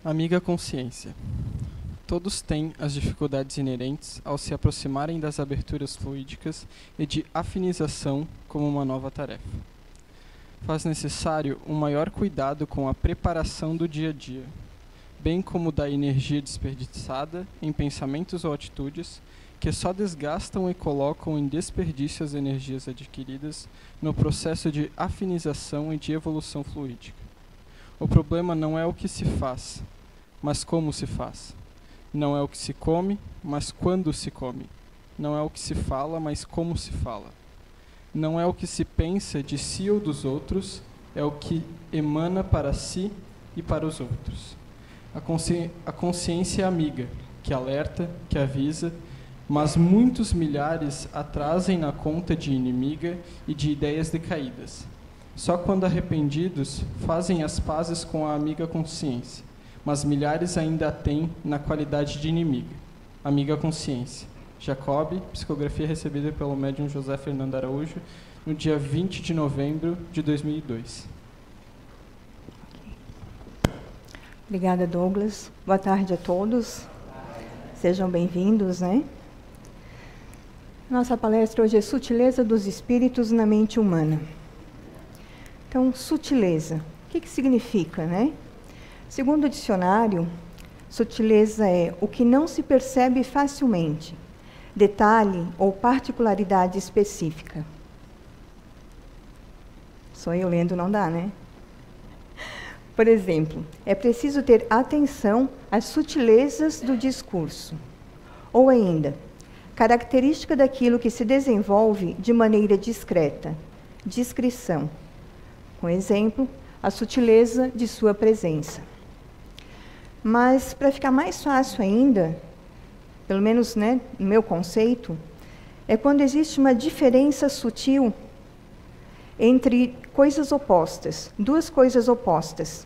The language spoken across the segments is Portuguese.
Amiga consciência. Todos têm as dificuldades inerentes ao se aproximarem das aberturas fluídicas e de afinização como uma nova tarefa. Faz necessário um maior cuidado com a preparação do dia a dia, bem como da energia desperdiçada em pensamentos ou atitudes que só desgastam e colocam em desperdício as energias adquiridas no processo de afinização e de evolução fluídica. O problema não é o que se faz, mas como se faz. Não é o que se come, mas quando se come. Não é o que se fala, mas como se fala. Não é o que se pensa de si ou dos outros, é o que emana para si e para os outros. A consciência é amiga, que alerta, que avisa, mas muitos milhares a trazem na conta de inimiga e de ideias decaídas. Só quando arrependidos fazem as pazes com a amiga consciência, mas milhares ainda a têm na qualidade de inimiga. Amiga consciência. Jacob, psicografia recebida pelo médium José Fernando Araújo, no dia 20 de novembro de 2002. Obrigada, Douglas. Boa tarde a todos. Sejam bem-vindos, né? Nossa palestra hoje é Sutileza dos Espíritos na Mente Humana. Então, sutileza, o que significa, né? Segundo o dicionário, sutileza é o que não se percebe facilmente, detalhe ou particularidade específica. Só eu lendo não dá, né? Por exemplo, é preciso ter atenção às sutilezas do discurso. Ou ainda, característica daquilo que se desenvolve de maneira discreta, discrição. Com exemplo, a sutileza de sua presença. Mas, para ficar mais fácil ainda, pelo menos, né, no meu conceito, é quando existe uma diferença sutil entre coisas opostas, duas coisas opostas,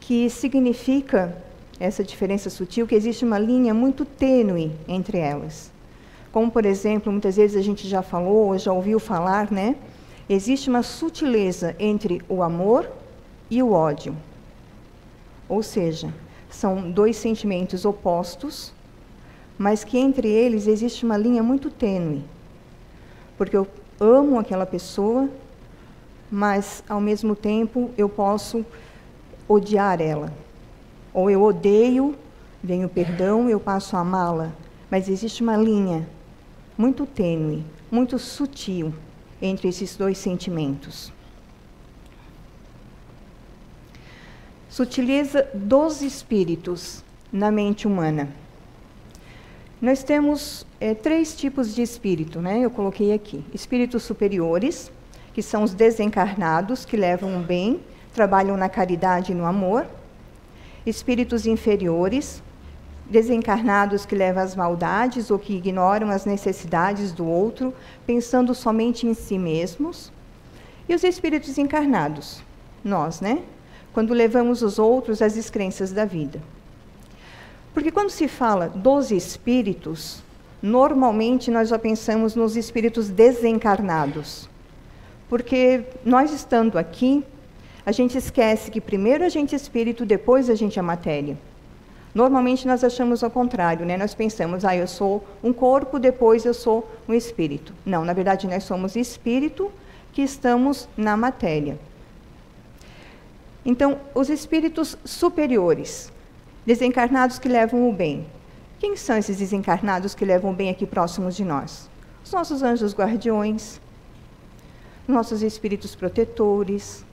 que significa, essa diferença sutil, que existe uma linha muito tênue entre elas. Como, por exemplo, muitas vezes a gente já falou, ou já ouviu falar, né? Existe uma sutileza entre o amor e o ódio. Ou seja, são dois sentimentos opostos, mas que entre eles existe uma linha muito tênue. Porque eu amo aquela pessoa, mas, ao mesmo tempo, eu posso odiar ela. Ou eu odeio, vem o perdão, eu passo a amá-la. Mas existe uma linha muito tênue, muito sutil, entre esses dois sentimentos. Sutileza dos espíritos na mente humana. Nós temos três tipos de espírito, né? Eu coloquei aqui. Espíritos superiores, que são os desencarnados, que levam o bem, trabalham na caridade e no amor. Espíritos inferiores, desencarnados que levam as maldades ou que ignoram as necessidades do outro, pensando somente em si mesmos. E os espíritos encarnados, nós, né? Quando levamos os outros às descrenças da vida. Porque quando se fala dos espíritos, normalmente nós já pensamos nos espíritos desencarnados. Porque nós estando aqui, a gente esquece que primeiro a gente é espírito, depois a gente é matéria. Normalmente nós achamos ao contrário, né? Nós pensamos, eu sou um corpo, depois eu sou um espírito. Não, na verdade nós somos espírito que estamos na matéria. Então, os espíritos superiores, desencarnados que levam o bem. Quem são esses desencarnados que levam o bem aqui próximos de nós? Os nossos anjos guardiões, nossos espíritos protetores,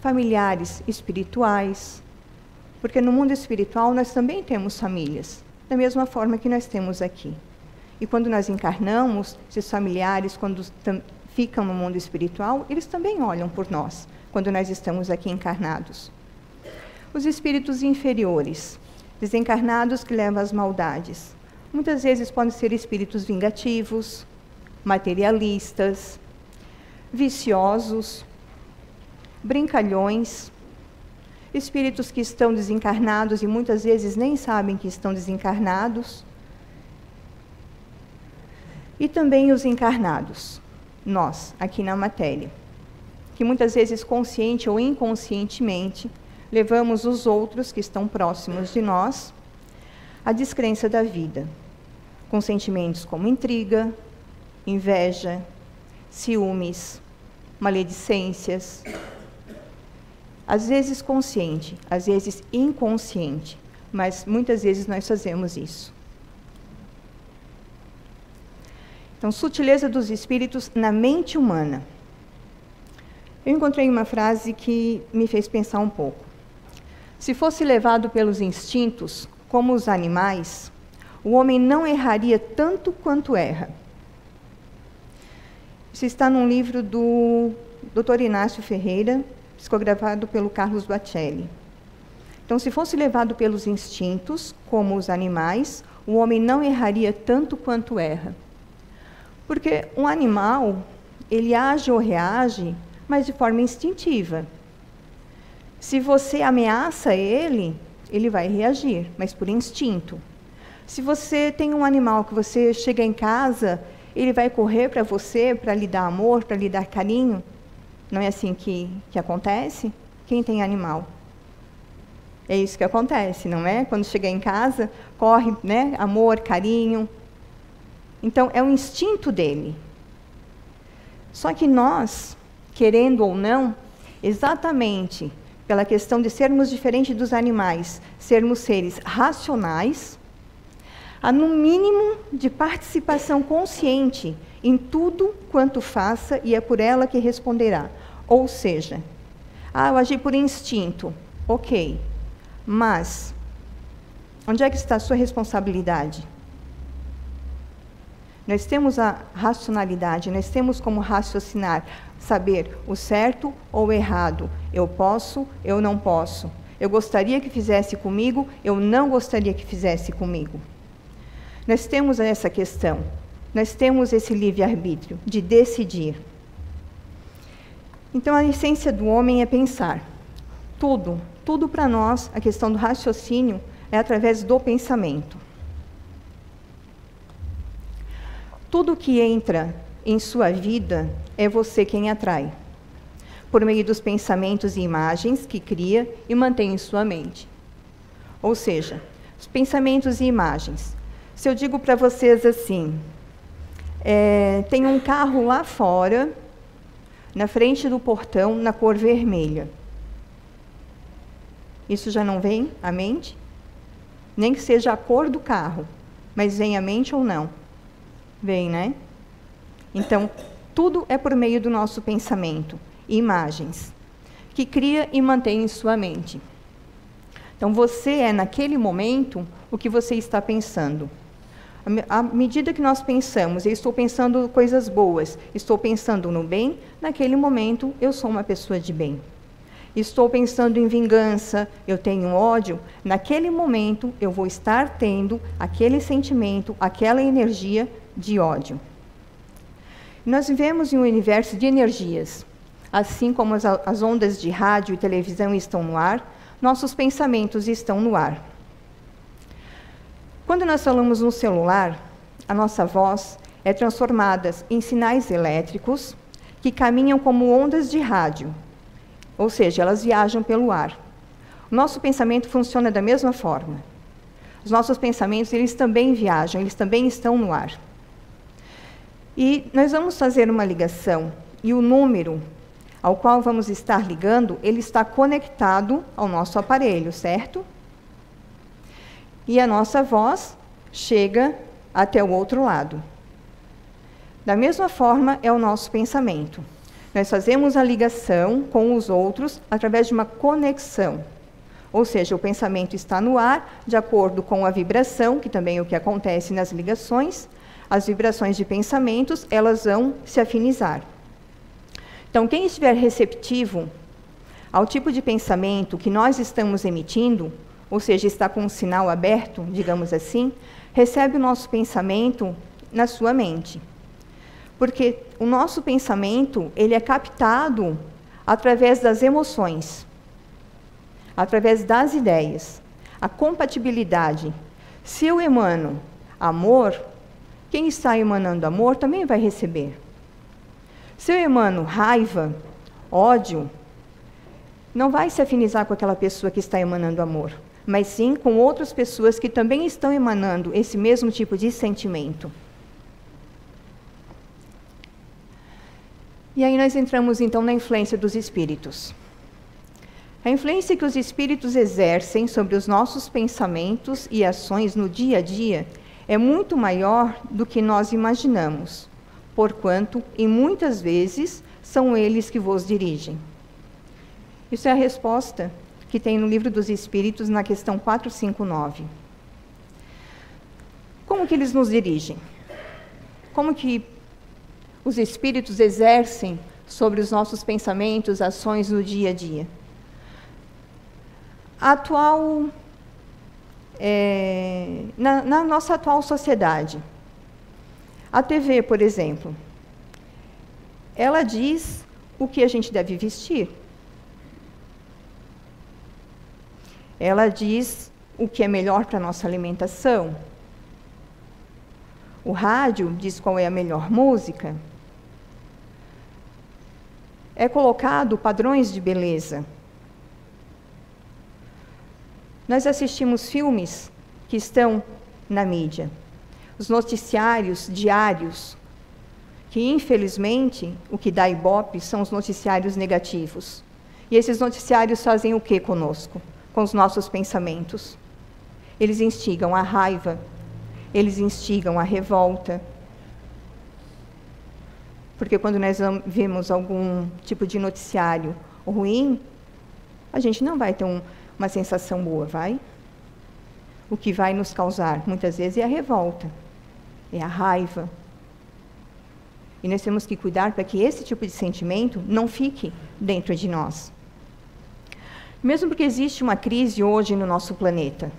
familiares espirituais. Porque no mundo espiritual nós também temos famílias, da mesma forma que nós temos aqui. E quando nós encarnamos, esses familiares, quando ficam no mundo espiritual, eles também olham por nós, quando nós estamos aqui encarnados. Os espíritos inferiores, desencarnados que levam as maldades. Muitas vezes podem ser espíritos vingativos, materialistas, viciosos, brincalhões, espíritos que estão desencarnados e muitas vezes nem sabem que estão desencarnados. E também os encarnados, nós, aqui na matéria, que muitas vezes consciente ou inconscientemente levamos os outros que estão próximos de nós à descrença da vida, com sentimentos como intriga, inveja, ciúmes, maledicências, às vezes consciente, às vezes inconsciente, mas muitas vezes nós fazemos isso. Então, sutileza dos espíritos na mente humana. Eu encontrei uma frase que me fez pensar um pouco. Se fosse levado pelos instintos, como os animais, o homem não erraria tanto quanto erra. Isso está num livro do Dr. Inácio Ferreira, psicografado pelo Carlos Bacelli. Então, se fosse levado pelos instintos, como os animais, o homem não erraria tanto quanto erra. Porque um animal, ele age ou reage, mas de forma instintiva. Se você ameaça ele, ele vai reagir, mas por instinto. Se você tem um animal que você chega em casa, ele vai correr para você, para lhe dar amor, para lhe dar carinho. Não é assim que acontece? Quem tem animal? É isso que acontece, não é? Quando chega em casa, corre, né? Amor, carinho. Então, é o instinto dele. Só que nós, querendo ou não, exatamente pela questão de sermos diferentes dos animais, sermos seres racionais, há no mínimo de participação consciente em tudo quanto faça, e é por ela que responderá. Ou seja, eu agi por instinto, ok, mas onde é que está a sua responsabilidade? Nós temos a racionalidade, nós temos como raciocinar, saber o certo ou o errado. Eu posso, eu não posso. Eu gostaria que fizesse comigo, eu não gostaria que fizesse comigo. Nós temos essa questão, nós temos esse livre-arbítrio de decidir. Então, a essência do homem é pensar. Tudo para nós, a questão do raciocínio é através do pensamento. Tudo que entra em sua vida é você quem atrai, por meio dos pensamentos e imagens que cria e mantém em sua mente. Ou seja, os pensamentos e imagens. Se eu digo para vocês assim, tem um carro lá fora, na frente do portão, na cor vermelha. Isso já não vem à mente? Nem que seja a cor do carro, mas vem à mente ou não? Vem, né? Então, tudo é por meio do nosso pensamento, imagens, que cria e mantém em sua mente. Então, você é, naquele momento, o que você está pensando. À medida que nós pensamos, eu estou pensando coisas boas, estou pensando no bem, naquele momento, eu sou uma pessoa de bem. Estou pensando em vingança, eu tenho ódio, naquele momento, eu vou estar tendo aquele sentimento, aquela energia de ódio. Nós vivemos em um universo de energias. Assim como as ondas de rádio e televisão estão no ar, nossos pensamentos estão no ar. Quando nós falamos no celular, a nossa voz é transformada em sinais elétricos que caminham como ondas de rádio, ou seja, elas viajam pelo ar. O nosso pensamento funciona da mesma forma. Os nossos pensamentos, eles também viajam, eles também estão no ar. E nós vamos fazer uma ligação, e o número ao qual vamos estar ligando, ele está conectado ao nosso aparelho, certo? E a nossa voz chega até o outro lado. Da mesma forma é o nosso pensamento. Nós fazemos a ligação com os outros através de uma conexão. Ou seja, o pensamento está no ar, de acordo com a vibração, que também é o que acontece nas ligações. As vibrações de pensamentos, elas vão se afinizar. Então, quem estiver receptivo ao tipo de pensamento que nós estamos emitindo, ou seja, está com um sinal aberto, digamos assim, recebe o nosso pensamento na sua mente. Porque o nosso pensamento, ele é captado através das emoções, através das ideias, a compatibilidade. Se eu emano amor, quem está emanando amor também vai receber. Se eu emano raiva, ódio, não vai se afinizar com aquela pessoa que está emanando amor, mas sim com outras pessoas que também estão emanando esse mesmo tipo de sentimento. E aí nós entramos então na influência dos espíritos. A influência que os espíritos exercem sobre os nossos pensamentos e ações no dia a dia é muito maior do que nós imaginamos, porquanto, e muitas vezes, são eles que vos dirigem. Isso é a resposta que tem no Livro dos Espíritos, na questão 459. Como que eles nos dirigem? Como que os espíritos exercem sobre os nossos pensamentos, ações no dia a dia? Na nossa atual sociedade, a TV, por exemplo, ela diz o que a gente deve vestir. Ela diz o que é melhor para a nossa alimentação. O rádio diz qual é a melhor música. É colocado padrões de beleza. Nós assistimos filmes que estão na mídia. Os noticiários diários, que infelizmente o que dá ibope são os noticiários negativos. E esses noticiários fazem o que conosco? Com os nossos pensamentos. Eles instigam a raiva, eles instigam a revolta. Porque quando nós vemos algum tipo de noticiário ruim, a gente não vai ter uma sensação boa, vai? O que vai nos causar, muitas vezes, é a revolta, é a raiva. E nós temos que cuidar para que esse tipo de sentimento não fique dentro de nós. Mesmo porque existe uma crise hoje no nosso planeta.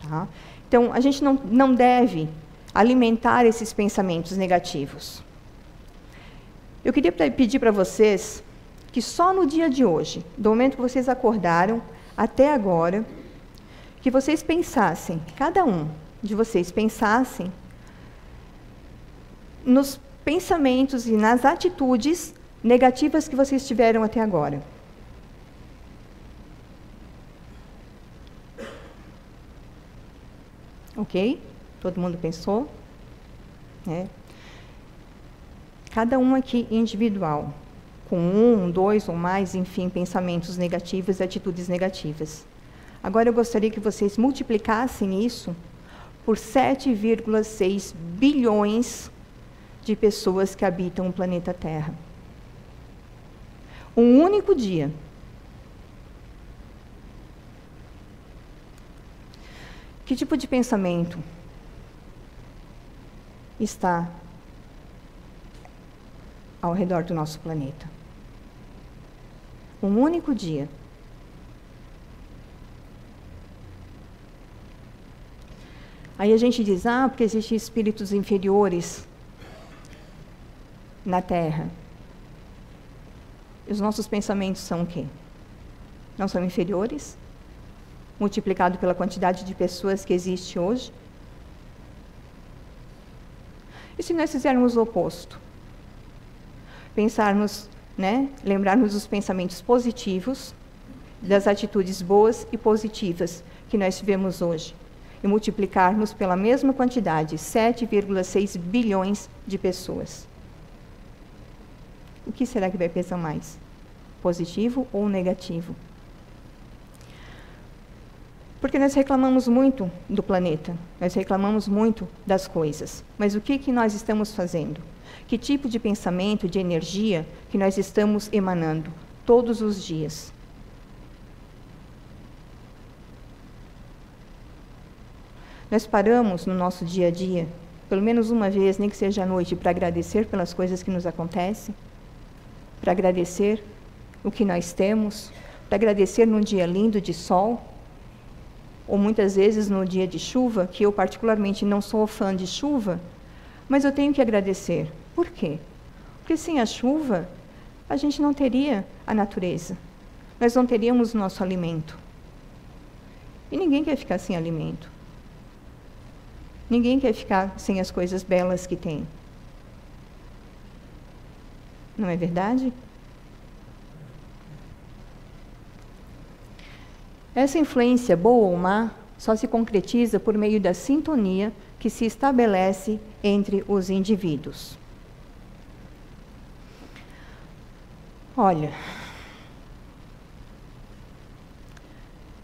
Tá? Então, a gente não deve alimentar esses pensamentos negativos. Eu queria pedir para vocês que só no dia de hoje, do momento que vocês acordaram até agora, que vocês pensassem, cada um de vocês pensassem nos pensamentos e nas atitudes negativas que vocês tiveram até agora. Ok? Todo mundo pensou? Cada um aqui individual, com 1, 2 ou mais, enfim, pensamentos negativos e atitudes negativas. Agora eu gostaria que vocês multiplicassem isso por 7,6 bilhões de pessoas que habitam o planeta Terra. Um único dia. Que tipo de pensamento está ao redor do nosso planeta? Um único dia. Aí a gente diz, porque existem espíritos inferiores na Terra. E os nossos pensamentos são o quê? Não são inferiores? Multiplicado pela quantidade de pessoas que existe hoje? E se nós fizermos o oposto? Pensarmos, lembrarmos dos pensamentos positivos, das atitudes boas e positivas que nós tivemos hoje, e multiplicarmos pela mesma quantidade, 7,6 bilhões de pessoas. O que será que vai pesar mais? Positivo ou negativo? Porque nós reclamamos muito do planeta, nós reclamamos muito das coisas, mas o que nós estamos fazendo? Que tipo de pensamento, de energia que nós estamos emanando todos os dias? Nós paramos no nosso dia a dia, pelo menos uma vez, nem que seja à noite, para agradecer pelas coisas que nos acontecem, para agradecer o que nós temos, para agradecer num dia lindo de sol, ou muitas vezes no dia de chuva, que eu particularmente não sou fã de chuva, mas eu tenho que agradecer. Por quê? Porque sem a chuva, a gente não teria a natureza, nós não teríamos o nosso alimento. E ninguém quer ficar sem alimento. Ninguém quer ficar sem as coisas belas que tem. Não é verdade? Essa influência, boa ou má, só se concretiza por meio da sintonia que se estabelece entre os indivíduos. Olha,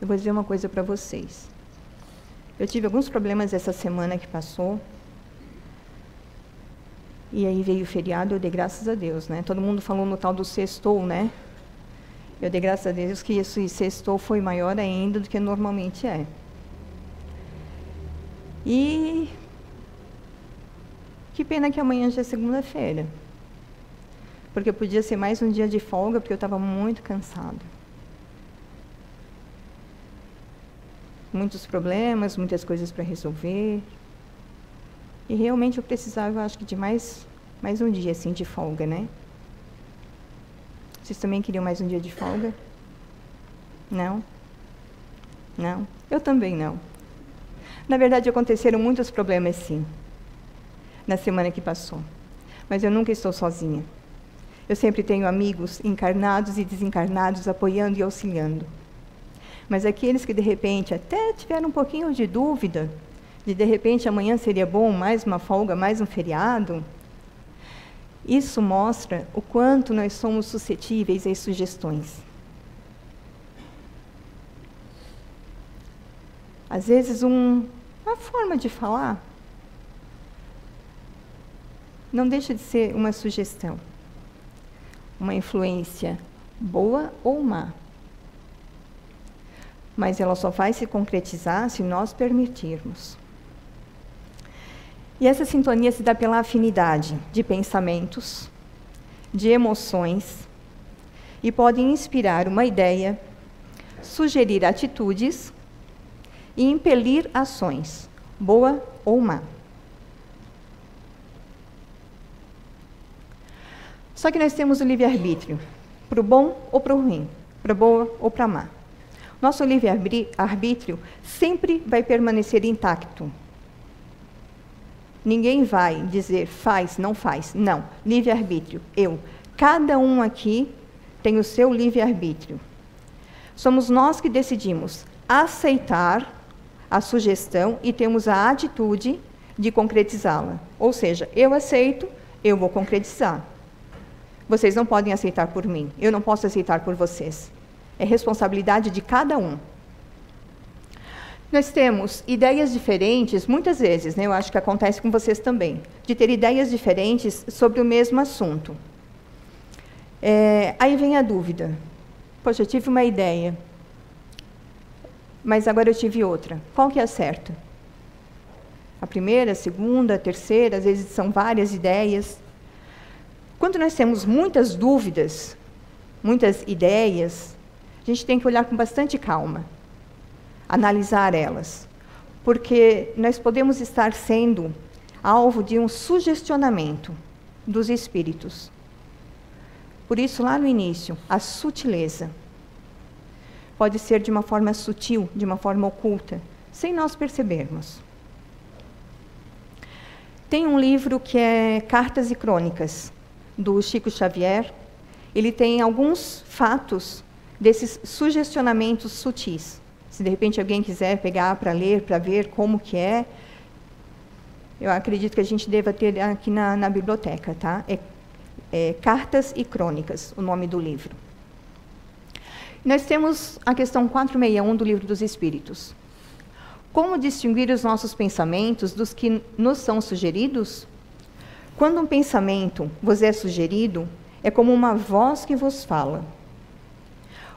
eu vou dizer uma coisa para vocês. Eu tive alguns problemas essa semana que passou. E aí veio o feriado, eu dei graças a Deus, né? Todo mundo falou no tal do sextou, né? Eu dei graças a Deus que esse sextou foi maior ainda do que normalmente é. E que pena que amanhã já é segunda-feira. Porque podia ser mais um dia de folga, porque eu estava muito cansada. Muitos problemas, muitas coisas para resolver. E realmente eu precisava, eu acho que de mais um dia assim, de folga, né? Vocês também queriam mais um dia de folga? Não? Não? Eu também não. Na verdade, aconteceram muitos problemas, sim, na semana que passou. Mas eu nunca estou sozinha. Eu sempre tenho amigos encarnados e desencarnados apoiando e auxiliando. Mas aqueles que, de repente, até tiveram um pouquinho de dúvida, de repente, amanhã seria bom, mais uma folga, mais um feriado, isso mostra o quanto nós somos suscetíveis às sugestões. Às vezes, uma forma de falar não deixa de ser uma sugestão, uma influência boa ou má. Mas ela só vai se concretizar se nós permitirmos. E essa sintonia se dá pela afinidade de pensamentos, de emoções, e pode inspirar uma ideia, sugerir atitudes e impelir ações, boa ou má. Só que nós temos o livre-arbítrio, para o bom ou para o ruim, para a boa ou para a má. Nosso livre-arbítrio sempre vai permanecer intacto. Ninguém vai dizer faz, não faz. Não, livre-arbítrio, eu. Cada um aqui tem o seu livre-arbítrio. Somos nós que decidimos aceitar a sugestão e temos a atitude de concretizá-la. Ou seja, eu aceito, eu vou concretizar. Vocês não podem aceitar por mim, eu não posso aceitar por vocês. É responsabilidade de cada um. Nós temos ideias diferentes, muitas vezes, né, eu acho que acontece com vocês também, de ter ideias diferentes sobre o mesmo assunto. Aí vem a dúvida. Poxa, eu tive uma ideia, mas agora eu tive outra. Qual que é a certa? A primeira, a segunda, a terceira, às vezes são várias ideias. Quando nós temos muitas dúvidas, muitas ideias, a gente tem que olhar com bastante calma, analisar elas, porque nós podemos estar sendo alvo de um sugestionamento dos espíritos. Por isso, lá no início, a sutileza pode ser de uma forma sutil, de uma forma oculta, sem nós percebermos. Tem um livro que é Cartas e Crônicas, do Chico Xavier. Ele tem alguns fatos desses sugestionamentos sutis. Se de repente alguém quiser pegar para ler, para ver como que é, eu acredito que a gente deva ter aqui na biblioteca, tá? Cartas e Crônicas, o nome do livro. Nós temos a questão 461 do Livro dos Espíritos. Como distinguir os nossos pensamentos dos que nos são sugeridos? Quando um pensamento vos é sugerido, é como uma voz que vos fala.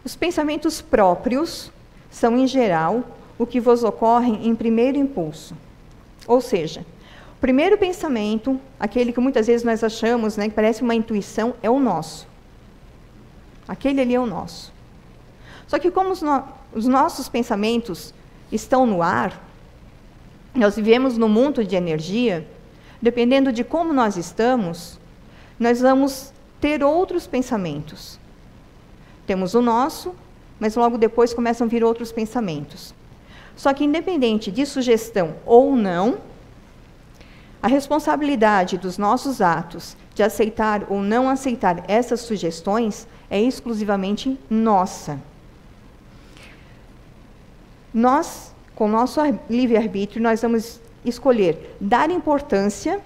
Os pensamentos próprios são, em geral, o que vos ocorrem em primeiro impulso. Ou seja, o primeiro pensamento, aquele que muitas vezes nós achamos, né, que parece uma intuição, é o nosso. Aquele ali é o nosso. Só que como os nossos pensamentos estão no ar, nós vivemos num mundo de energia, dependendo de como nós estamos, nós vamos ter outros pensamentos. Temos o nosso, mas logo depois começam a vir outros pensamentos. Só que independente de sugestão ou não, a responsabilidade dos nossos atos de aceitar ou não aceitar essas sugestões é exclusivamente nossa. nós, com o nosso livre-arbítrio, nós vamos escolher dar importância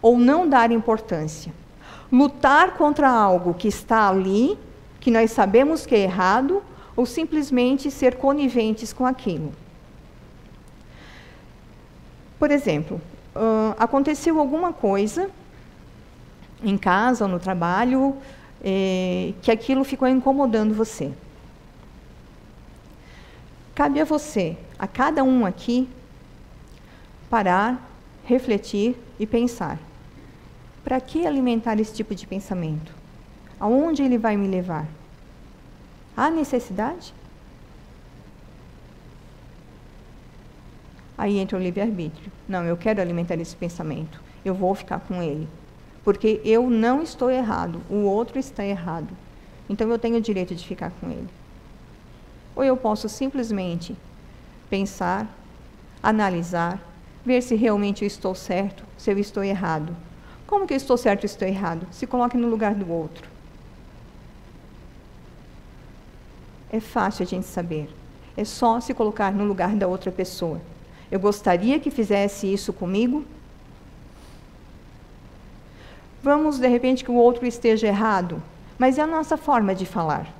ou não dar importância. Lutar contra algo que está ali, que nós sabemos que é errado, ou simplesmente ser coniventes com aquilo. Por exemplo, aconteceu alguma coisa em casa ou no trabalho que aquilo ficou incomodando você. Cabe a você, a cada um aqui, parar, refletir e pensar. Para que alimentar esse tipo de pensamento? Aonde ele vai me levar? Há necessidade? Aí entra o livre-arbítrio. Não, eu quero alimentar esse pensamento. Eu vou ficar com ele. Porque eu não estou errado, o outro está errado. Então eu tenho o direito de ficar com ele. Ou eu posso simplesmente pensar, analisar, ver se realmente eu estou certo, se eu estou errado. Como que eu estou certo e estou errado? Se coloque no lugar do outro. É fácil a gente saber. É só se colocar no lugar da outra pessoa. Eu gostaria que fizesse isso comigo? Vamos, de repente, que o outro esteja errado, mas é a nossa forma de falar.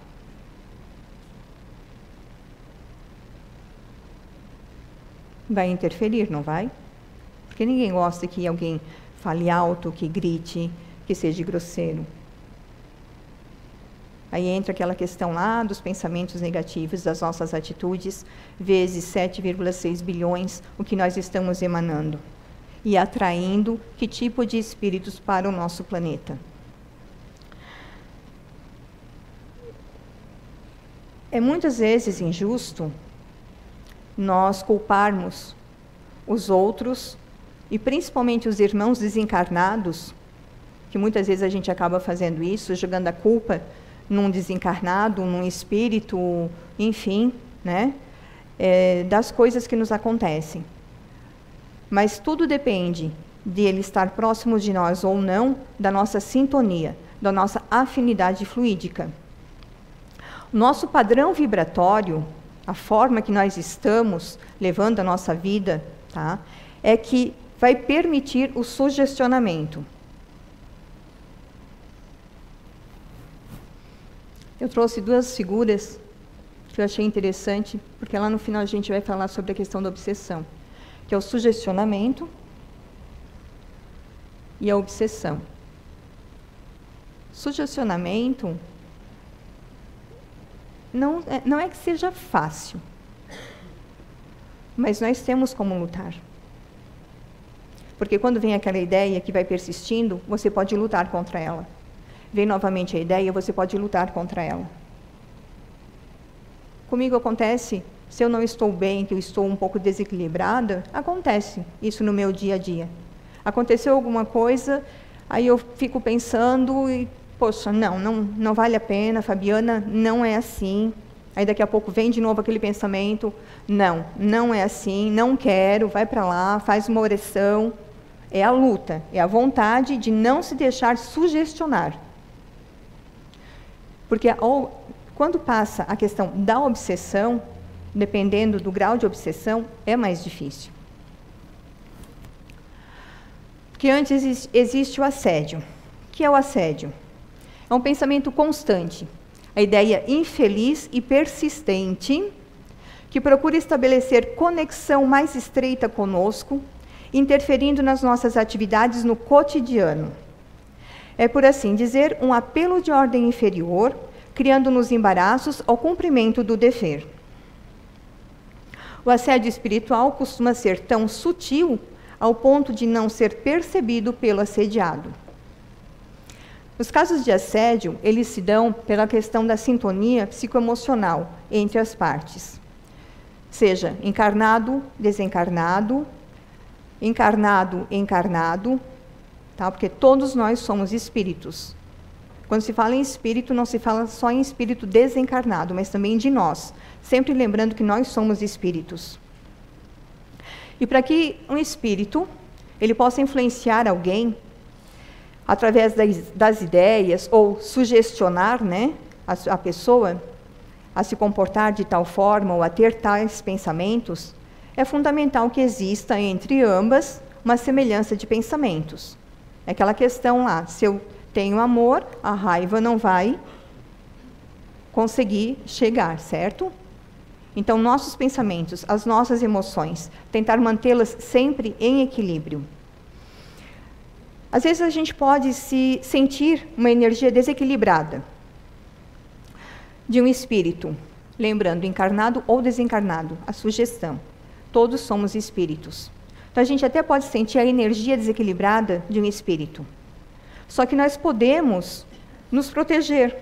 Vai interferir, não vai? Porque ninguém gosta que alguém fale alto, que grite, que seja grosseiro. Aí entra aquela questão lá dos pensamentos negativos, das nossas atitudes, vezes 7,6 bilhões, o que nós estamos emanando. E atraindo que tipo de espíritos para o nosso planeta. É muitas vezes injusto nós culparmos os outros, e principalmente os irmãos desencarnados, que muitas vezes a gente acaba fazendo isso, jogando a culpa num desencarnado, num espírito, enfim, né? Das coisas que nos acontecem. Mas tudo depende de ele estar próximo de nós ou não, da nossa sintonia, da nossa afinidade fluídica. O nosso padrão vibratório, a forma que nós estamos levando a nossa vida, tá? É que vai permitir o sugestionamento. Eu trouxe duas figuras que eu achei interessante, porque lá no final a gente vai falar sobre a questão da obsessão, que é o sugestionamento e a obsessão. Sugestionamento não é que seja fácil, mas nós temos como lutar. Porque quando vem aquela ideia que vai persistindo, você pode lutar contra ela. Vem novamente a ideia, você pode lutar contra ela. Comigo acontece, se eu não estou bem, que eu estou um pouco desequilibrada, acontece isso no meu dia a dia. Aconteceu alguma coisa, aí eu fico pensando e, poxa, não vale a pena, Fabiana, não é assim. Aí daqui a pouco vem de novo aquele pensamento, não é assim, não quero, vai para lá, faz uma oração. É a luta, é a vontade de não se deixar sugestionar. Porque quando passa a questão da obsessão, dependendo do grau de obsessão, é mais difícil. Porque antes existe o assédio. O que é o assédio? É um pensamento constante, a ideia infeliz e persistente, que procura estabelecer conexão mais estreita conosco, interferindo nas nossas atividades no cotidiano. É, por assim dizer, um apelo de ordem inferior, criando-nos embaraços ao cumprimento do dever. O assédio espiritual costuma ser tão sutil ao ponto de não ser percebido pelo assediado. Os casos de assédio, eles se dão pela questão da sintonia psicoemocional entre as partes. Seja encarnado, desencarnado, encarnado, tá? Porque todos nós somos espíritos. Quando se fala em espírito, não se fala só em espírito desencarnado, mas também de nós. Sempre lembrando que nós somos espíritos. E para que um espírito ele possa influenciar alguém através das ideias ou sugestionar, né, a pessoa, a se comportar de tal forma ou a ter tais pensamentos, é fundamental que exista entre ambas uma semelhança de pensamentos. É aquela questão lá, se eu tenho amor, a raiva não vai conseguir chegar, certo? Então, nossos pensamentos, as nossas emoções, tentar mantê-las sempre em equilíbrio. Às vezes a gente pode se sentir uma energia desequilibrada de um espírito, lembrando, encarnado ou desencarnado, a sugestão. Todos somos espíritos. Então, a gente até pode sentir a energia desequilibrada de um espírito. Só que nós podemos nos proteger.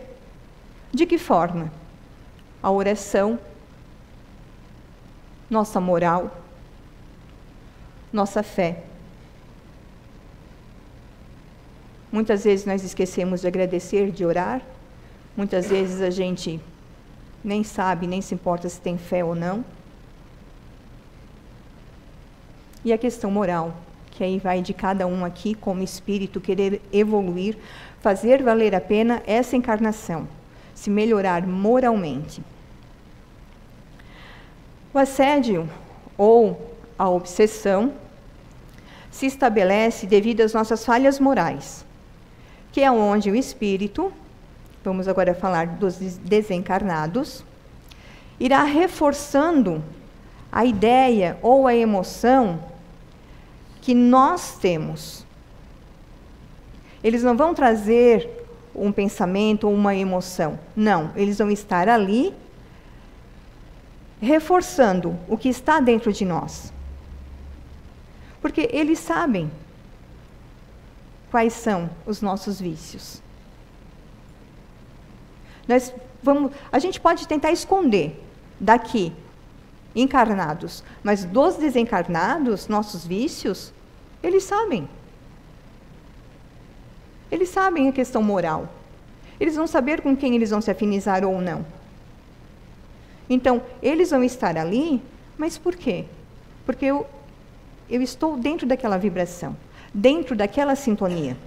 De que forma? A oração, nossa moral, nossa fé. Muitas vezes nós esquecemos de agradecer, de orar. Muitas vezes a gente nem sabe, nem se importa se tem fé ou não. E a questão moral, que aí vai de cada um aqui, como espírito, querer evoluir, fazer valer a pena essa encarnação, se melhorar moralmente. O assédio, ou a obsessão, se estabelece devido às nossas falhas morais, que é onde o espírito, vamos agora falar dos desencarnados, irá reforçando a ideia ou a emoção que nós temos. Eles não vão trazer um pensamento ou uma emoção. Não, eles vão estar ali reforçando o que está dentro de nós. Porque eles sabem quais são os nossos vícios. A gente pode tentar esconder daqui, encarnados, mas dos desencarnados, nossos vícios, eles sabem. Eles sabem a questão moral. Eles vão saber com quem eles vão se afinizar ou não. Então, eles vão estar ali, mas por quê? Porque eu estou dentro daquela vibração, dentro daquela sintonia.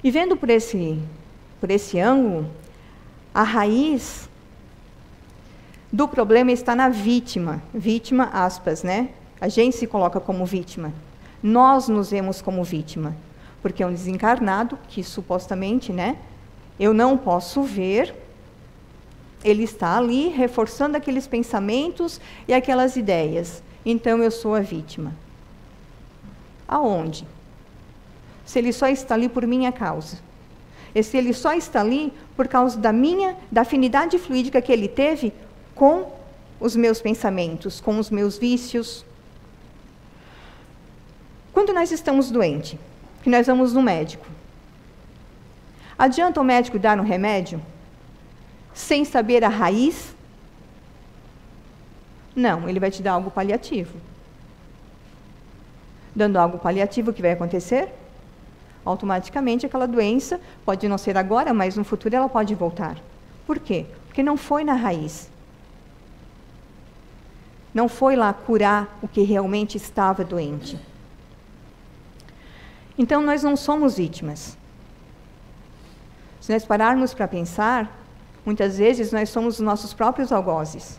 E vendo por esse ângulo, a raiz do problema está na vítima. Vítima, aspas, né? A gente se coloca como vítima. Nós nos vemos como vítima. Porque é um desencarnado que supostamente, né? Eu não posso ver. Ele está ali reforçando aqueles pensamentos e aquelas ideias. Então eu sou a vítima. Aonde? Se ele só está ali por minha causa. E se ele só está ali por causa da afinidade fluídica que ele teve com os meus pensamentos, com os meus vícios. Quando nós estamos doentes, que nós vamos no médico, adianta o médico dar um remédio sem saber a raiz? Não, ele vai te dar algo paliativo. Dando algo paliativo, o que vai acontecer? Automaticamente aquela doença pode não ser agora, mas no futuro ela pode voltar. Por quê? Porque não foi na raiz. Não foi lá curar o que realmente estava doente. Então, nós não somos vítimas. Se nós pararmos para pensar, muitas vezes nós somos os nossos próprios algozes.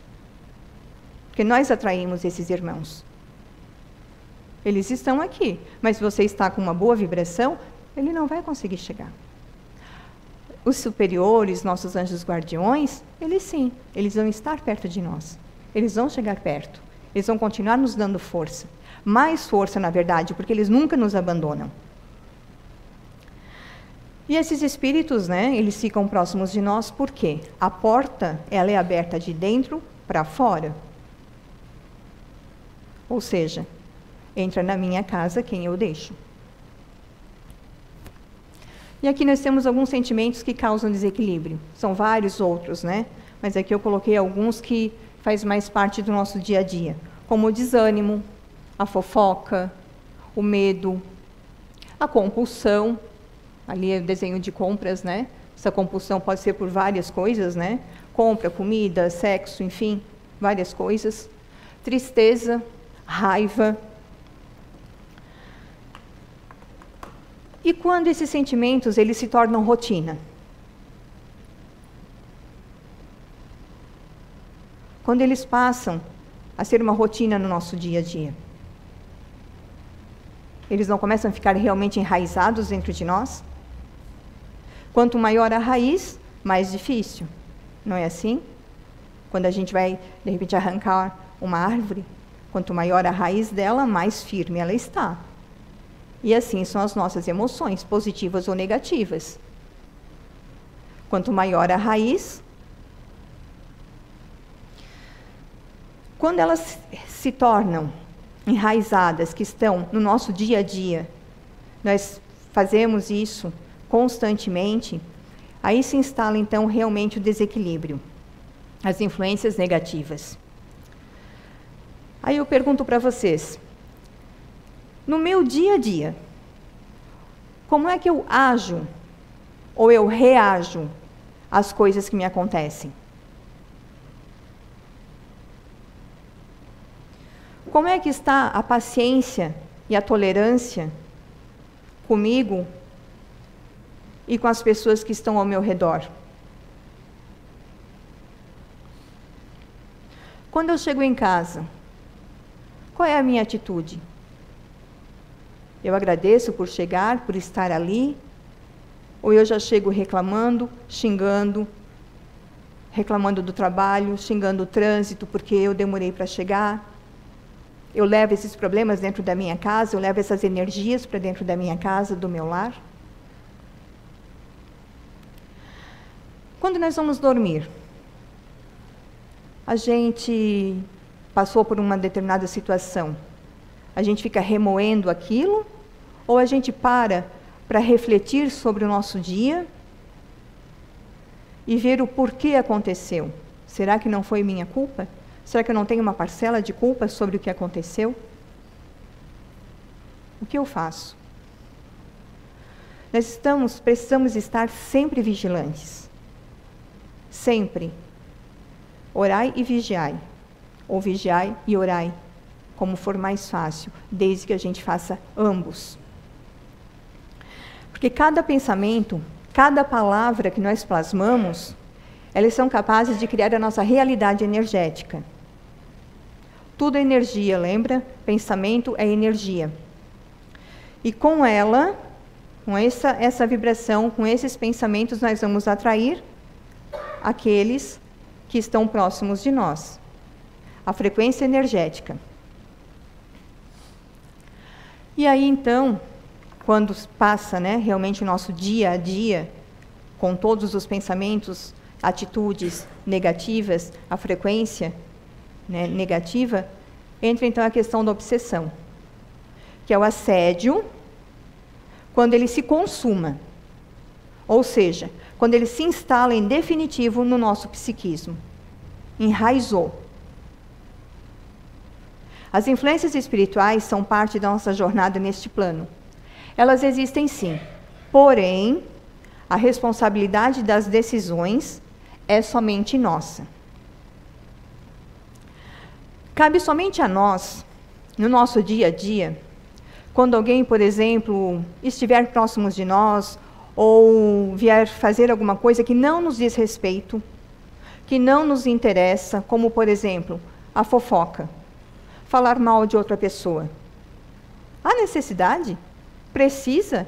Porque nós atraímos esses irmãos. Eles estão aqui, mas se você está com uma boa vibração, ele não vai conseguir chegar. Os superiores, nossos anjos guardiões, eles sim, eles vão estar perto de nós. Eles vão chegar perto. Eles vão continuar nos dando força. Mais força, na verdade, porque eles nunca nos abandonam. E esses espíritos, né, eles ficam próximos de nós, por quê? A porta, ela é aberta de dentro para fora. Ou seja, entra na minha casa quem eu deixo. E aqui nós temos alguns sentimentos que causam desequilíbrio. São vários outros, né? Mas aqui eu coloquei alguns que faz mais parte do nosso dia a dia. Como o desânimo, a fofoca, o medo, a compulsão. Ali é o desenho de compras, né? Essa compulsão pode ser por várias coisas, né? Compra, comida, sexo, enfim, várias coisas. Tristeza, raiva. E quando esses sentimentos eles se tornam rotina? quando eles passam a ser uma rotina no nosso dia a dia? Eles não começam a ficar realmente enraizados dentro de nós? Quanto maior a raiz, mais difícil. Não é assim? Quando a gente vai, de repente, arrancar uma árvore, quanto maior a raiz dela, mais firme ela está. E assim são as nossas emoções, positivas ou negativas. Quanto maior a raiz, quando elas se tornam enraizadas, que estão no nosso dia a dia, nós fazemos isso constantemente, aí se instala então realmente o desequilíbrio, as influências negativas. Aí eu pergunto para vocês, no meu dia a dia, como é que eu ajo ou eu reajo às coisas que me acontecem? Como é que está a paciência e a tolerância comigo e com as pessoas que estão ao meu redor? Quando eu chego em casa, qual é a minha atitude? Eu agradeço por chegar, por estar ali, ou eu já chego reclamando, xingando, reclamando do trabalho, xingando o trânsito porque eu demorei para chegar? Eu levo esses problemas dentro da minha casa, eu levo essas energias para dentro da minha casa, do meu lar? Quando nós vamos dormir, a gente passou por uma determinada situação, a gente fica remoendo aquilo, ou a gente para refletir sobre o nosso dia e ver o porquê aconteceu? Será que não foi minha culpa? Será que eu não tenho uma parcela de culpa sobre o que aconteceu? O que eu faço? Nós precisamos estar sempre vigilantes. Sempre. Orai e vigiai. Ou vigiai e orai, como for mais fácil, desde que a gente faça ambos. Porque cada pensamento, cada palavra que nós plasmamos, elas são capazes de criar a nossa realidade energética. Tudo é energia, lembra? Pensamento é energia. E com ela, com essa vibração, com esses pensamentos, nós vamos atrair aqueles que estão próximos de nós. A frequência energética. E aí, então, quando passa, realmente o nosso dia a dia, com todos os pensamentos, atitudes negativas, a frequência negativa, entra então a questão da obsessão, que é o assédio, quando ele se consuma, ou seja, quando ele se instala em definitivo no nosso psiquismo, enraizou. As influências espirituais são parte da nossa jornada neste plano. Elas existem sim, porém, a responsabilidade das decisões é somente nossa. Cabe somente a nós, no nosso dia a dia, quando alguém, por exemplo, estiver próximo de nós, ou vier fazer alguma coisa que não nos diz respeito, que não nos interessa, como, por exemplo, a fofoca, falar mal de outra pessoa. Há necessidade? Precisa?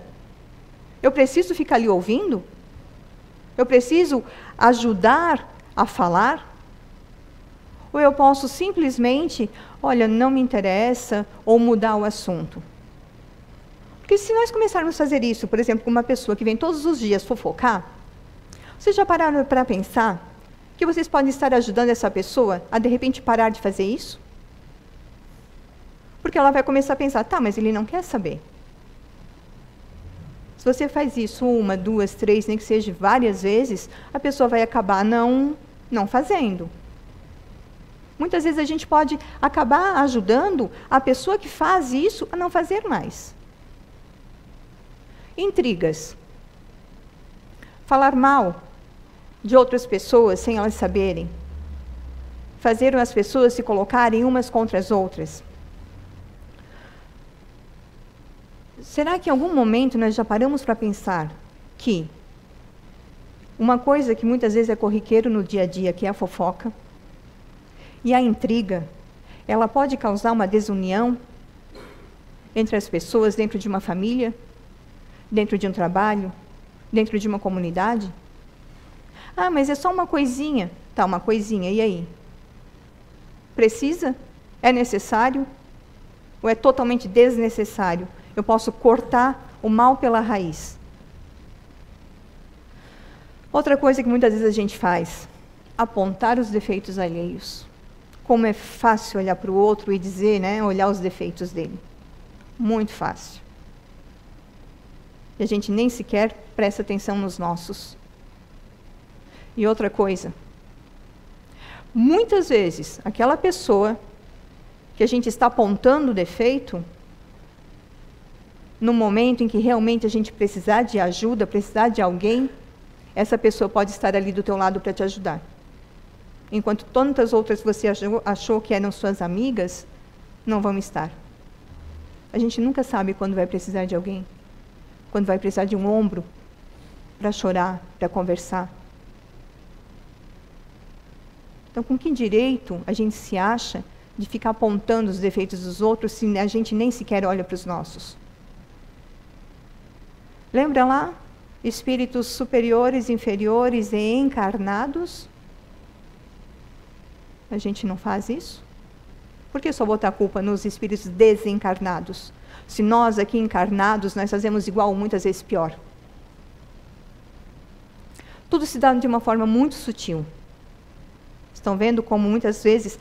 Eu preciso ficar ali ouvindo? Eu preciso ajudar a falar? Ou eu posso simplesmente, olha, não me interessa, ou mudar o assunto? Porque se nós começarmos a fazer isso, por exemplo, com uma pessoa que vem todos os dias fofocar, vocês já pararam para pensar que vocês podem estar ajudando essa pessoa a, de repente, parar de fazer isso? Porque ela vai começar a pensar, tá, mas ele não quer saber. Se você faz isso 1, 2, 3, nem que seja várias vezes, a pessoa vai acabar não fazendo. Muitas vezes a gente pode acabar ajudando a pessoa que faz isso a não fazer mais. Intrigas. Falar mal de outras pessoas sem elas saberem. Fazer as pessoas se colocarem umas contra as outras. Será que em algum momento nós já paramos para pensar que uma coisa que muitas vezes é corriqueiro no dia a dia, que é a fofoca, E a intriga, ela pode causar uma desunião entre as pessoas dentro de uma família, dentro de um trabalho, dentro de uma comunidade. Ah, mas é só uma coisinha. Tá, uma coisinha, e aí? Precisa? É necessário? Ou é totalmente desnecessário? Eu posso cortar o mal pela raiz. Outra coisa que muitas vezes a gente faz, apontar os defeitos alheios. Como é fácil olhar para o outro e dizer, né, olhar os defeitos dele. Muito fácil. E a gente nem sequer presta atenção nos nossos. E outra coisa, muitas vezes, aquela pessoa que a gente está apontando o defeito, no momento em que realmente a gente precisar de ajuda, precisar de alguém, essa pessoa pode estar ali do teu lado para te ajudar. Enquanto tantas outras você achou que eram suas amigas, não vão estar. A gente nunca sabe quando vai precisar de alguém, quando vai precisar de um ombro para chorar, para conversar. Então, com que direito a gente se acha de ficar apontando os defeitos dos outros se a gente nem sequer olha para os nossos? Lembra lá? Espíritos superiores, inferiores e encarnados? A gente não faz isso? Por que só botar a culpa nos espíritos desencarnados? Se nós aqui encarnados, nós fazemos igual, muitas vezes pior. Tudo se dá de uma forma muito sutil. Estão vendo como muitas vezes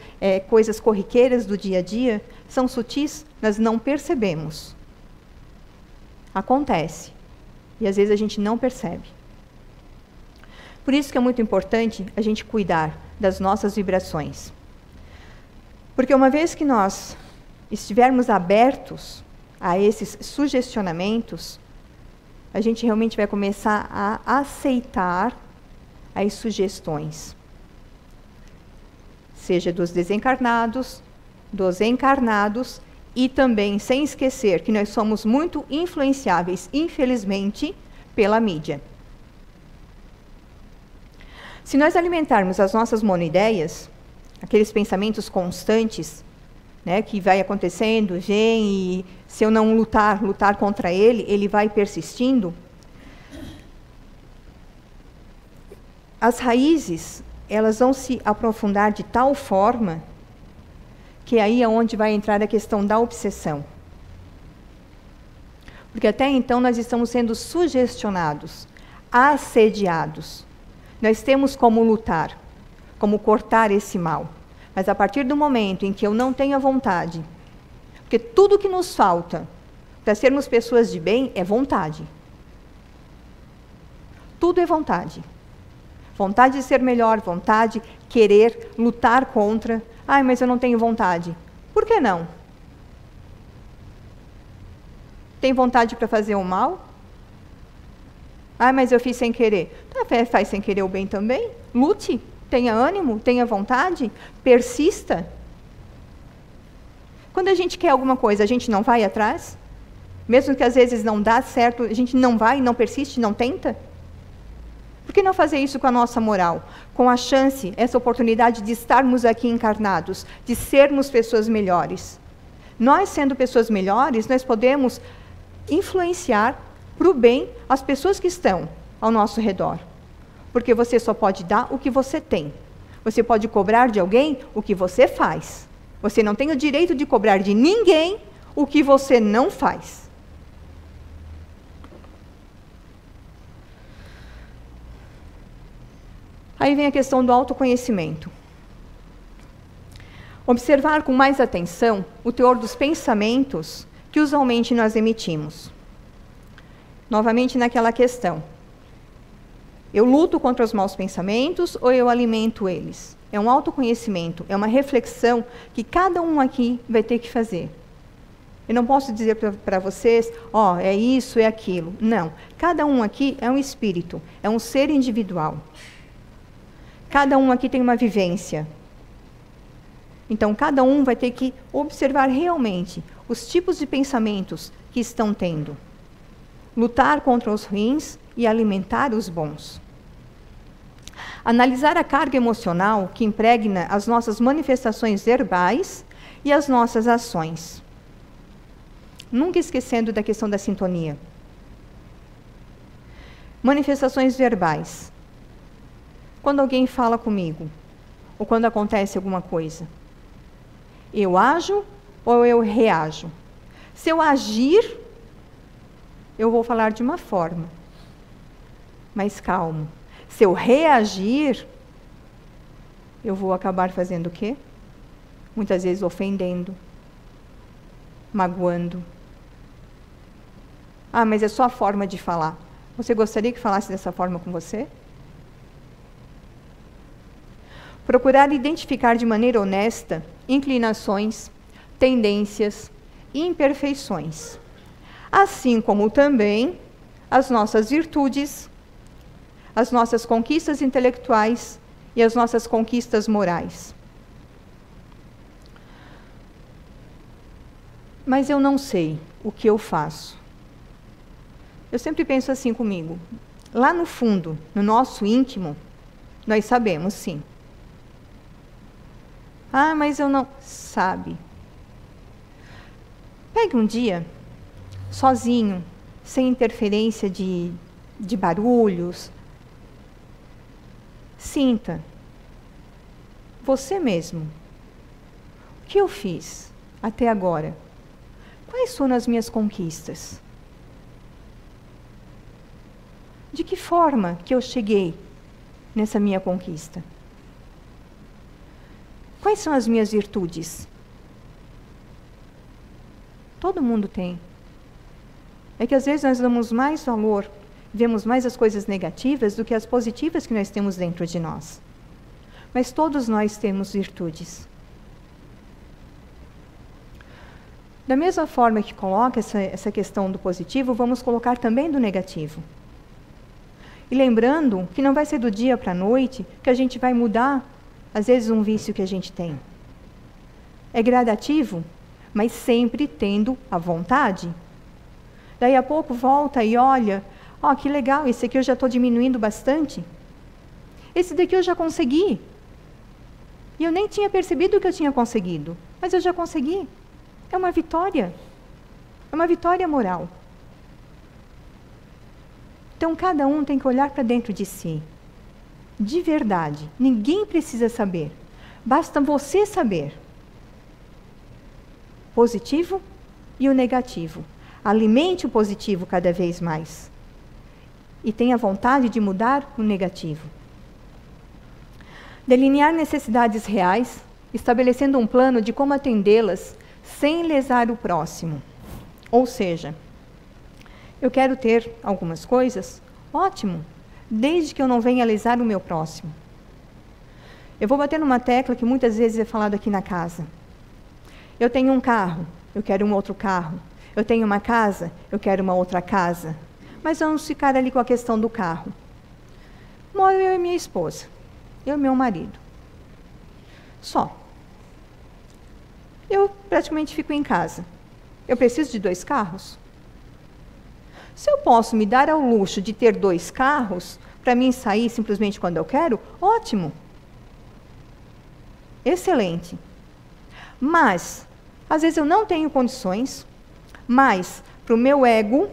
coisas corriqueiras do dia a dia são sutis, nós não percebemos. Acontece. E às vezes a gente não percebe. Por isso que é muito importante a gente cuidar das nossas vibrações. Porque uma vez que nós estivermos abertos a esses sugestionamentos, a gente realmente vai começar a aceitar as sugestões. Seja dos desencarnados, dos encarnados, e também sem esquecer que nós somos muito influenciáveis, infelizmente, pela mídia. Se nós alimentarmos as nossas monoideias, aqueles pensamentos constantes, né, que vai acontecendo, vem, e se eu não lutar contra ele, ele vai persistindo, as raízes, elas vão se aprofundar de tal forma que aí é onde vai entrar a questão da obsessão. Porque até então nós estamos sendo sugestionados, assediados. Nós temos como lutar, como cortar esse mal. Mas a partir do momento em que eu não tenho a vontade, porque tudo que nos falta para sermos pessoas de bem é vontade. Tudo é vontade. Vontade de ser melhor, vontade, querer, lutar contra. Ai, mas eu não tenho vontade. Por que não? Tem vontade para fazer o mal? Ai, mas eu fiz sem querer. Tá, faz sem querer o bem também. Lute, tenha ânimo, tenha vontade, persista. Quando a gente quer alguma coisa, a gente não vai atrás? Mesmo que às vezes não dá certo, a gente não vai, não persiste, não tenta? Por que não fazer isso com a nossa moral? Com a chance, essa oportunidade de estarmos aqui encarnados, de sermos pessoas melhores. Nós, sendo pessoas melhores, nós podemos influenciar para o bem as pessoas que estão ao nosso redor. Porque você só pode dar o que você tem. Você pode cobrar de alguém o que você faz. Você não tem o direito de cobrar de ninguém o que você não faz. Aí vem a questão do autoconhecimento. Observar com mais atenção o teor dos pensamentos que usualmente nós emitimos. Novamente naquela questão. Eu luto contra os maus pensamentos ou eu alimento eles? É um autoconhecimento, é uma reflexão que cada um aqui vai ter que fazer. Eu não posso dizer para vocês, é isso, é aquilo. Não. Cada um aqui é um espírito, é um ser individual. Cada um aqui tem uma vivência. Então, cada um vai ter que observar realmente os tipos de pensamentos que estão tendo. Lutar contra os ruins e alimentar os bons. Analisar a carga emocional que impregna as nossas manifestações verbais e as nossas ações. Nunca esquecendo da questão da sintonia. Manifestações verbais. Quando alguém fala comigo, ou quando acontece alguma coisa, eu ajo ou eu reajo? Se eu agir, eu vou falar de uma forma, mais calmo. Se eu reagir, eu vou acabar fazendo o quê? Muitas vezes ofendendo, magoando. Ah, mas é só a forma de falar. Você gostaria que falasse dessa forma com você? Procurar identificar de maneira honesta inclinações, tendências e imperfeições, assim como também as nossas virtudes, as nossas conquistas intelectuais e as nossas conquistas morais. Mas eu não sei o que eu faço. Eu sempre penso assim comigo. Lá no fundo, no nosso íntimo, nós sabemos, sim. Ah, mas eu não... Sabe. Pegue um dia, sozinho, sem interferência de barulhos. Sinta. Você mesmo. O que eu fiz até agora? Quais foram as minhas conquistas? De que forma que eu cheguei nessa minha conquista? Quais são as minhas virtudes? Todo mundo tem. É que às vezes nós damos mais valor, vemos mais as coisas negativas do que as positivas que nós temos dentro de nós. Mas todos nós temos virtudes. Da mesma forma que coloca essa questão do positivo, vamos colocar também do negativo. E lembrando que não vai ser do dia para a noite que a gente vai mudar, às vezes, um vício que a gente tem. É gradativo, mas sempre tendo a vontade. Daí a pouco volta e olha, ó, que legal, esse aqui eu já estou diminuindo bastante. Esse daqui eu já consegui. E eu nem tinha percebido que eu tinha conseguido, mas eu já consegui. É uma vitória. É uma vitória moral. Então, cada um tem que olhar para dentro de si. De verdade. Ninguém precisa saber. Basta você saber. Positivo e o negativo. Alimente o positivo cada vez mais. E tenha vontade de mudar o negativo. Delinear necessidades reais, estabelecendo um plano de como atendê-las sem lesar o próximo. Ou seja, eu quero ter algumas coisas, ótimo, desde que eu não venha lesar o meu próximo. Eu vou bater numa tecla que muitas vezes é falado aqui na casa. Eu tenho um carro, eu quero um outro carro. Eu tenho uma casa, eu quero uma outra casa. Mas vamos ficar ali com a questão do carro. Moro eu e minha esposa, eu e meu marido. Só. Eu praticamente fico em casa. Eu preciso de 2 carros? Se eu posso me dar ao luxo de ter 2 carros, para mim sair simplesmente quando eu quero, ótimo. Excelente. Mas, às vezes eu não tenho condições, mas para o meu ego,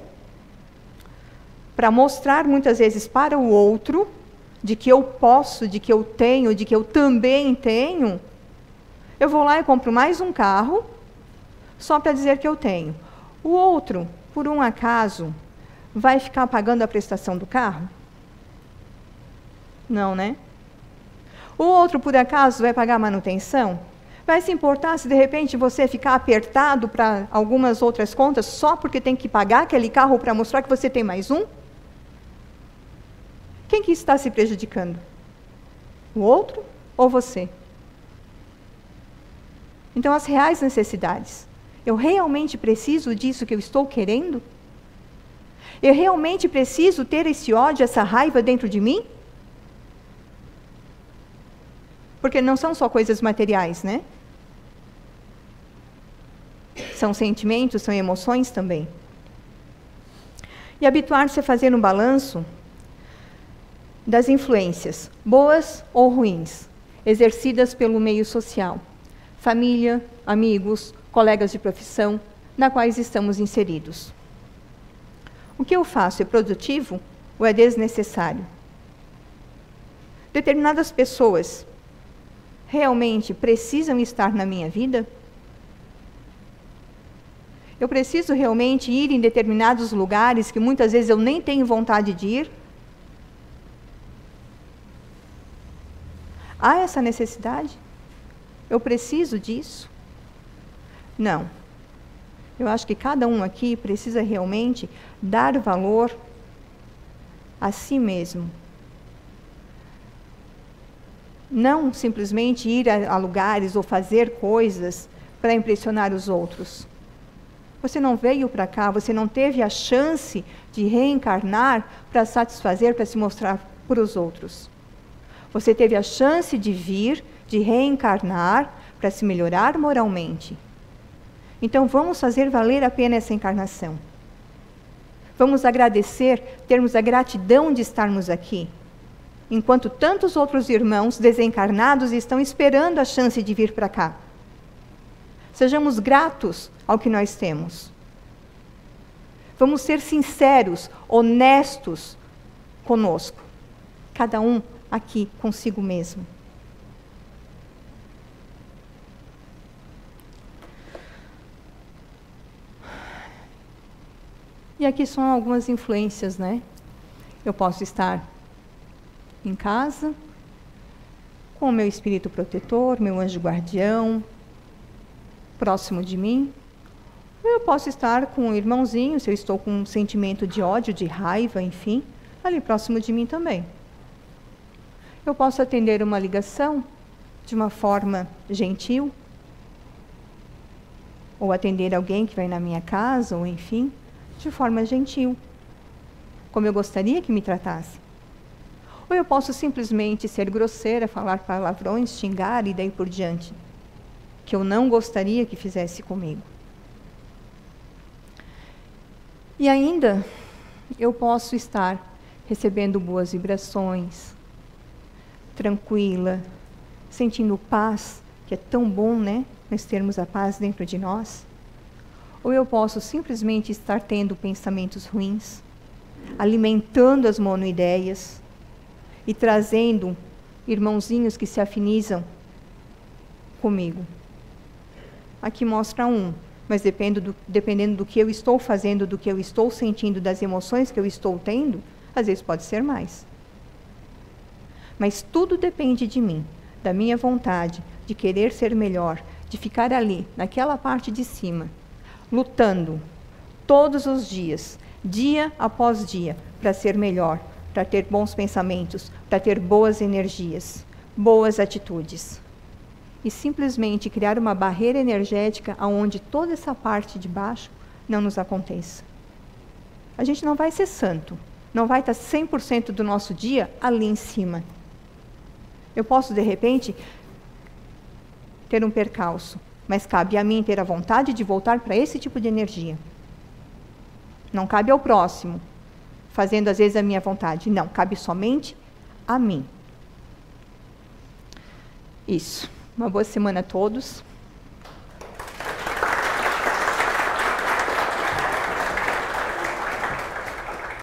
para mostrar muitas vezes para o outro, de que eu posso, de que eu tenho, de que eu também tenho, eu vou lá e compro mais um carro, só para dizer que eu tenho. O outro, por um acaso, vai ficar pagando a prestação do carro? Não, né? O outro, por acaso, vai pagar a manutenção? Vai se importar se, de repente, você ficar apertado para algumas outras contas só porque tem que pagar aquele carro para mostrar que você tem mais um? Quem que está se prejudicando? O outro ou você? Então, as reais necessidades. Eu realmente preciso disso que eu estou querendo? Eu realmente preciso ter esse ódio, essa raiva dentro de mim? Porque não são só coisas materiais, né? São sentimentos, são emoções também. E habituar-se a fazer um balanço das influências, boas ou ruins, exercidas pelo meio social, família, amigos, colegas de profissão, na quais estamos inseridos. O que eu faço é produtivo ou é desnecessário? Determinadas pessoas realmente precisam estar na minha vida? Eu preciso realmente ir em determinados lugares que muitas vezes eu nem tenho vontade de ir? Há essa necessidade? Eu preciso disso? Não. Eu acho que cada um aqui precisa realmente dar valor a si mesmo. Não simplesmente ir a lugares ou fazer coisas para impressionar os outros. Você não veio para cá, você não teve a chance de reencarnar para satisfazer, para se mostrar para os outros. Você teve a chance de vir, de reencarnar para se melhorar moralmente. Então vamos fazer valer a pena essa encarnação. Vamos agradecer, termos a gratidão de estarmos aqui, enquanto tantos outros irmãos desencarnados estão esperando a chance de vir para cá. Sejamos gratos ao que nós temos. Vamos ser sinceros, honestos conosco. Cada um aqui consigo mesmo. E aqui são algumas influências, né? Eu posso estar em casa, com o meu espírito protetor, meu anjo guardião, próximo de mim. Eu posso estar com um irmãozinho, se eu estou com um sentimento de ódio, de raiva, enfim, ali próximo de mim também. Eu posso atender uma ligação de uma forma gentil, ou atender alguém que vai na minha casa, ou enfim, de forma gentil, como eu gostaria que me tratasse. Ou eu posso simplesmente ser grosseira, falar palavrões, xingar e daí por diante, que eu não gostaria que fizesse comigo. E ainda, eu posso estar recebendo boas vibrações, tranquila, sentindo paz, que é tão bom, né? Nós termos a paz dentro de nós. Ou eu posso simplesmente estar tendo pensamentos ruins, alimentando as monoideias e trazendo irmãozinhos que se afinizam comigo. Aqui mostra um, mas dependendo do que eu estou fazendo, do que eu estou sentindo, das emoções que eu estou tendo, às vezes pode ser mais. Mas tudo depende de mim, da minha vontade, de querer ser melhor, de ficar ali, naquela parte de cima, lutando todos os dias, dia após dia, para ser melhor, para ter bons pensamentos, para ter boas energias, boas atitudes. E simplesmente criar uma barreira energética onde toda essa parte de baixo não nos aconteça. A gente não vai ser santo, não vai estar 100% do nosso dia ali em cima. Eu posso, de repente, ter um percalço, mas cabe a mim ter a vontade de voltar para esse tipo de energia. Não cabe ao próximo, fazendo às vezes a minha vontade. Não, cabe somente a mim. Isso. Uma boa semana a todos.